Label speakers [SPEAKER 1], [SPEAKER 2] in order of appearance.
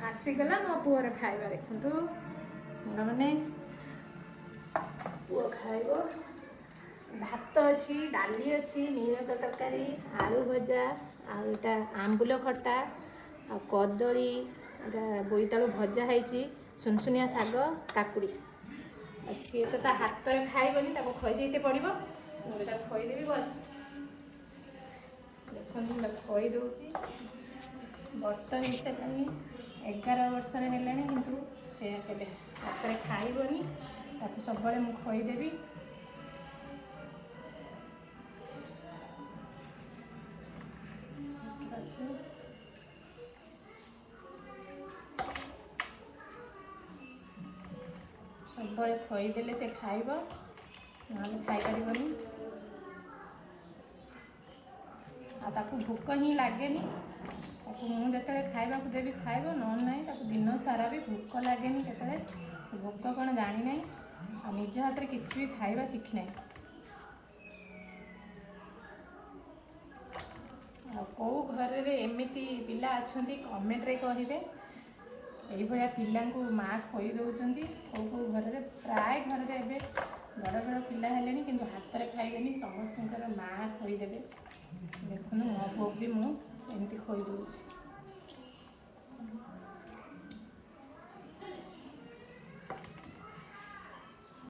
[SPEAKER 1] आसीगला मो पुअर खाइबा देखंतु माने पुअ खाइबो भात अच्छी डाली अच्छी नीरक तरकारी आलू भजा आटा आंबुल खटा आ कदली बोईतालु भजा है सुनसुनिया शाग काकुड़ी सी तो ता हाथ में खाइबनी खईदे पड़ो मुझे खईदेवी बस देखते खई दूची बर्त हो सारे 11 वर्ष है कि से हाथ में खाइबनी सब मुझे खईदेवी सब खईदे से खाइब ना खाईपर ताकू भोक ही लगे मुझे खाइबा देवी खाइब ना ना दिन सारा भी भोक लगे के से भोक कौन जानी ना आ निज हाथ में किसी भी खाइबा शिखी ना कौ घर में एमती पिला अच्छा कमेंट रे कहे ये पिला माँ खई दौरान कौ कौ घर में प्राय घर में एवं बड़ बड़ पिला है कि हाथ में खाइबेनि समस्त माँ खईदेवे देखो मो पुओ भी मुझे खई दूँ।